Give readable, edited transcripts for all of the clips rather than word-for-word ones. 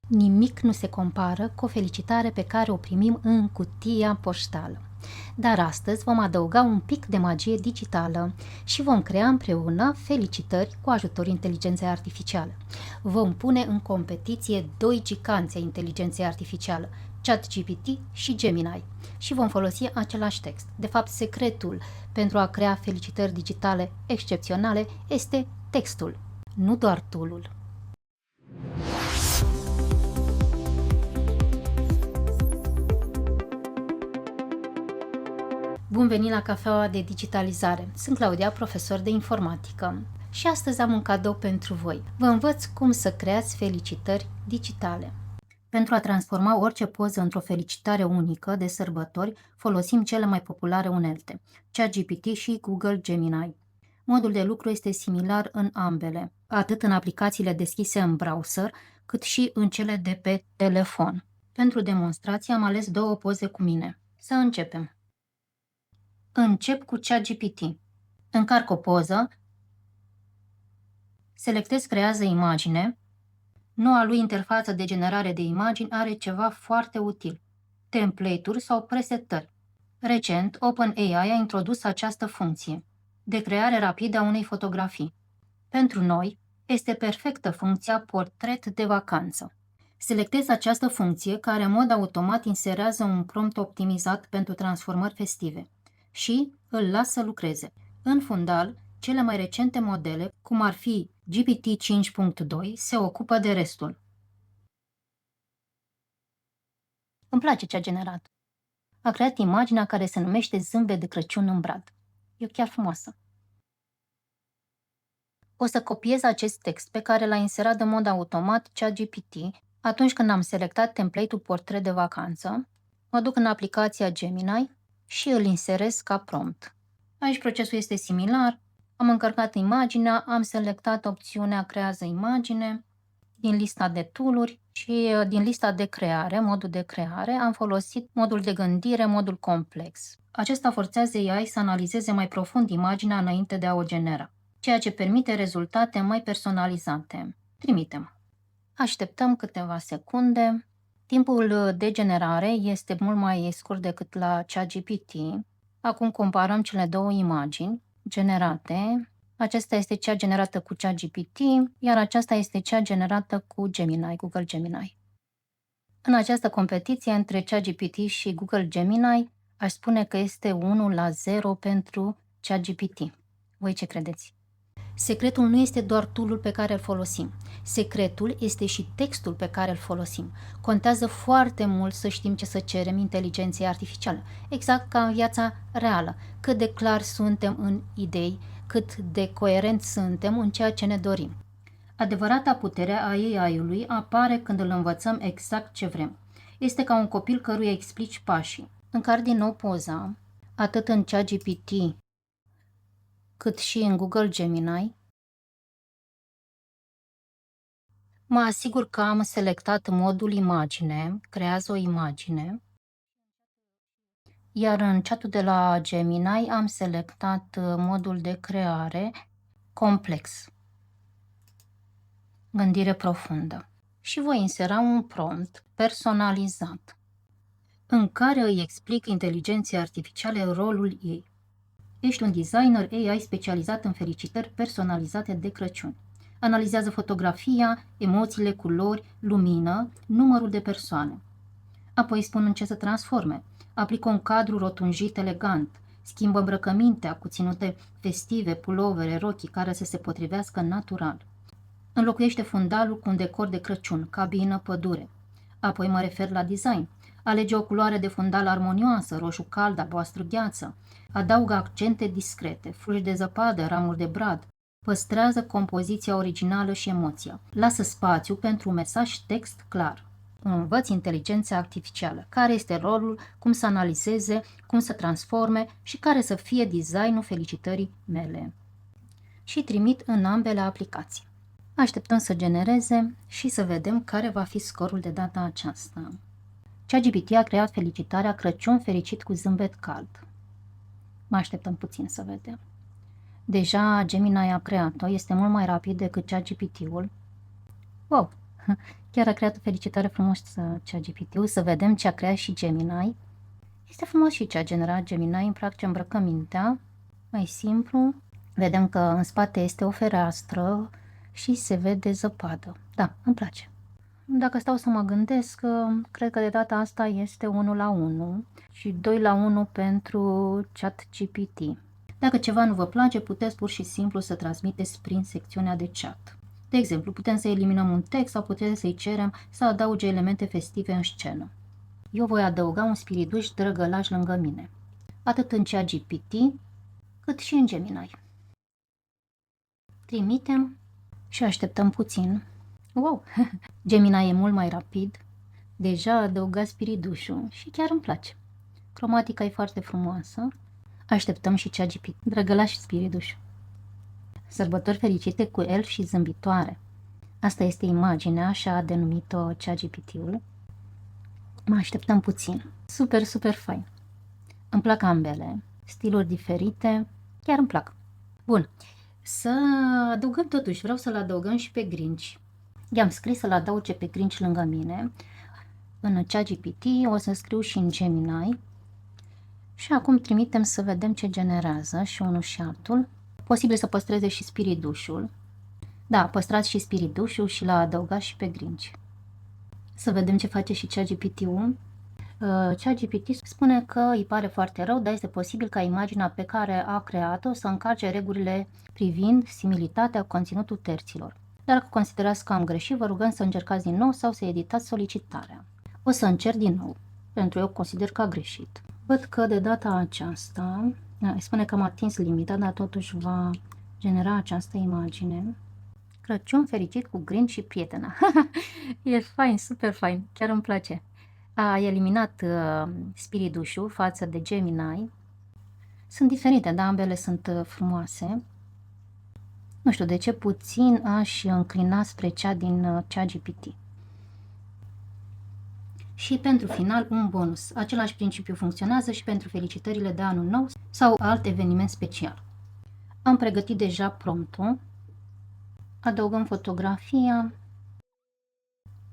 Nimic nu se compară cu o felicitare pe care o primim în cutia poștală. Dar astăzi vom adăuga un pic de magie digitală și vom crea împreună felicitări cu ajutorul inteligenței artificiale. Vom pune în competiție doi giganți ai inteligenței artificiale, ChatGPT și Gemini, și vom folosi același text. De fapt, secretul pentru a crea felicitări digitale excepționale este textul, nu doar tool-ul. Bun venit la Cafeaua de Digitalizare! Sunt Claudia, profesor de informatică și astăzi am un cadou pentru voi. Vă învăț cum să creați felicitări digitale. Pentru a transforma orice poză într-o felicitare unică de sărbători, folosim cele mai populare unelte, ChatGPT și Google Gemini. Modul de lucru este similar în ambele, atât în aplicațiile deschise în browser, cât și în cele de pe telefon. Pentru demonstrație am ales două poze cu mine. Să începem! Încep cu ChatGPT. Încarc o poză, selectez Creează imagine. Noua lui interfață de generare de imagini are ceva foarte util: template-uri sau presetări. Recent, OpenAI a introdus această funcție de creare rapidă a unei fotografii. Pentru noi, este perfectă funcția Portret de vacanță. Selectez această funcție care în mod automat inserează un prompt optimizat pentru transformări festive și îl las să lucreze. În fundal, cele mai recente modele, cum ar fi GPT 5.2, se ocupă de restul. Îmi place ce a generat. A creat imaginea care se numește Zâmbet de Crăciun în brad. E chiar frumoasă. O să copiez acest text pe care l-a inserat în mod automat ChatGPT atunci când am selectat template-ul Portret de vacanță, mă duc în aplicația Gemini și îl inserez ca prompt. Aici procesul este similar. Am încărcat imaginea, am selectat opțiunea Creează imagine din lista de tool-uri și din lista de creare, modul de creare, am folosit modul de gândire, modul complex. Acesta forțează AI să analizeze mai profund imaginea înainte de a o genera, ceea ce permite rezultate mai personalizate. Trimitem. Așteptăm câteva secunde. Timpul de generare este mult mai scurt decât la ChatGPT. Acum comparăm cele două imagini generate. Aceasta este cea generată cu ChatGPT, iar aceasta este cea generată cu Gemini, Google Gemini. În această competiție între ChatGPT și Google Gemini, aș spune că este 1-0 pentru ChatGPT. Voi ce credeți? Secretul nu este doar tool-ul pe care îl folosim. Secretul este și textul pe care îl folosim. Contează foarte mult să știm ce să cerem inteligenței artificiale, exact ca în viața reală. Cât de clar suntem în idei, cât de coerenți suntem în ceea ce ne dorim. Adevărata putere a AI-ului apare când îl învățăm exact ce vrem. Este ca un copil căruia explici pașii. Încarc din nou poza, atât în ChatGPT cât și în Google Gemini. Mă asigur că am selectat modul imagine, creează o imagine, iar în chatul de la Gemini am selectat modul de creare complex, gândire profundă, și voi insera un prompt personalizat în care îi explic inteligenței artificiale rolul ei. Ești un designer AI specializat în felicitări personalizate de Crăciun. Analizează fotografia, emoțiile, culori, lumină, numărul de persoane. Apoi spun în ce să transforme. Aplică un cadru rotunjit elegant. Schimbă îmbrăcămintea cu ținute festive, pulovere, rochii care să se potrivească natural. Înlocuiește fundalul cu un decor de Crăciun, cabină, pădure. Apoi mă refer la design. Alege o culoare de fundal armonioasă, roșu cald, albastru gheață. Adaugă accente discrete, fulgi de zăpadă, ramuri de brad. Păstrează compoziția originală și emoția. Lasă spațiu pentru un mesaj text clar. Învăț inteligența artificială. Care este rolul, cum să analizeze, cum să transforme și care să fie designul felicitării mele. Și trimit în ambele aplicații. Așteptăm să genereze și să vedem care va fi scorul de data aceasta. ChatGPT a creat felicitarea Crăciun fericit cu zâmbet cald. Mai așteptăm puțin să vedem. Deja Gemini a creat-o, este mult mai rapid decât ChatGPT-ul. Wow! Chiar a creat o felicitare frumos ChatGPT-ul, să vedem ce a creat și Gemini. Este frumos și ce a generat Gemini, îmi place îmbrăcămintea, mai simplu. Vedem că în spate este o fereastră și se vede zăpadă. Da, îmi place. Dacă stau să mă gândesc, cred că de data asta este 1:1 și 2:1 pentru ChatGPT. Dacă ceva nu vă place, puteți pur și simplu să transmiteți prin secțiunea de chat. De exemplu, putem să eliminăm un text sau putem să-i cerem să adauge elemente festive în scenă. Eu voi adăuga un spiriduș drăgălaș lângă mine, atât în ChatGPT cât și în Gemini. Trimitem și așteptăm puțin. Wow! Gemini e mult mai rapid, deja a adăugat spiridușul și chiar îmi place. Cromatica e foarte frumoasă. Așteptăm și ChatGPT, drăgălaș și spiriduș. Sărbători fericite cu elf și zâmbitoare. Asta este imaginea, așa a denumit-o ChatGPT-ul. Mă așteptăm puțin. Super, super fain. Îmi plac ambele, stiluri diferite, chiar îmi plac. Bun, să adăugăm totuși, vreau să-l adăugăm și pe Grinch. I-am scris să-l adauge pe Grinch lângă mine. În ChatGPT o să scriu și în Gemini. Și acum trimitem să vedem ce generează și unul și altul. Posibil să păstreze și spiridușul. Da, păstrați și spiridușul și l-a adăugat și pe Grinch. Să vedem ce face și ChatGPT-ul. ChatGPT spune că îi pare foarte rău, dar este posibil ca imaginea pe care a creat-o să încarce regulile privind similitatea conținutul terților. Dacă considerați că am greșit, vă rugăm să încercați din nou sau să editați solicitarea. O să încerc din nou, pentru eu consider că a greșit. Văd că de data aceasta, spune că am atins limita, dar totuși va genera această imagine. Crăciun fericit cu Grinch și prietena. E fain, super fain, chiar îmi place. A eliminat spiridușul față de Gemini. Sunt diferite, dar ambele sunt frumoase. Nu știu de ce, puțin aș înclina spre cea din ChatGPT. Și pentru final, un bonus. Același principiu funcționează și pentru felicitările de anul nou sau alt eveniment special. Am pregătit deja promptul. Adăugăm fotografia.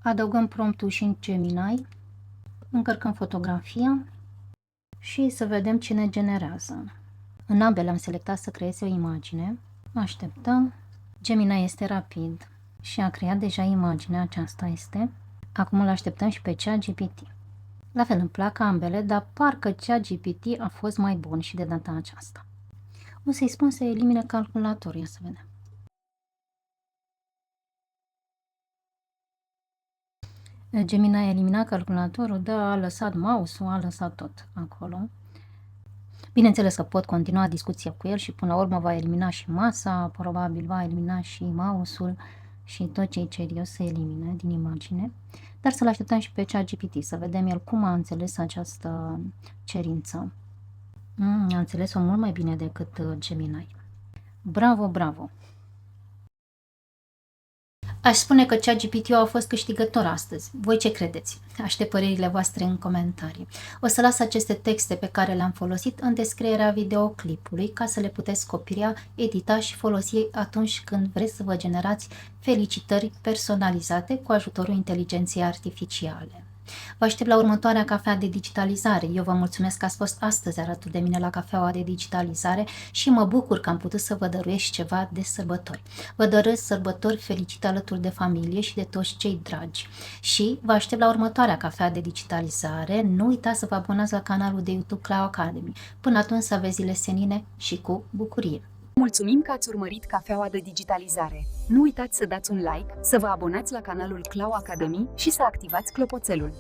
Adăugăm promptul și în Gemini. Încărcăm fotografia și să vedem ce ne generează. În ambele am selectat să creeze o imagine. Așteptăm. Gemini este rapid și a creat deja imaginea, aceasta este. Acum îl așteptăm și pe ChatGPT. La fel îmi plac ambele, dar parcă ChatGPT a fost mai bun și de data aceasta. O să-i spun să elimine calculatorul, ia să vedem. Gemini a eliminat calculatorul, dar a lăsat mouse-ul, a lăsat tot acolo. Bineînțeles că pot continua discuția cu el și până la urmă va elimina și masa, probabil va elimina și mouse-ul și tot ce-i cer eu să elimine din imagine. Dar să-l așteptăm și pe ChatGPT, să vedem el cum a înțeles această cerință. A înțeles-o mult mai bine decât Gemini. Bravo, bravo! Aș spune că ChatGPT-ul a fost câștigător astăzi. Voi ce credeți? Aștept părerile voastre în comentarii. O să las aceste texte pe care le-am folosit în descrierea videoclipului ca să le puteți copia, edita și folosi atunci când vreți să vă generați felicitări personalizate cu ajutorul inteligenței artificiale. Vă aștept la următoarea cafea de digitalizare. Eu vă mulțumesc că ați fost astăzi alături de mine la cafeaua de digitalizare și mă bucur că am putut să vă dăruiesc ceva de sărbători. Vă doresc sărbători fericite alături de familie și de toți cei dragi. Și vă aștept la următoarea cafea de digitalizare. Nu uitați să vă abonați la canalul de YouTube Clau Academy. Până atunci să aveți zile senine și cu bucurie! Mulțumim că ați urmărit cafeaua de digitalizare. Nu uitați să dați un like, să vă abonați la canalul Clau Academy și să activați clopoțelul.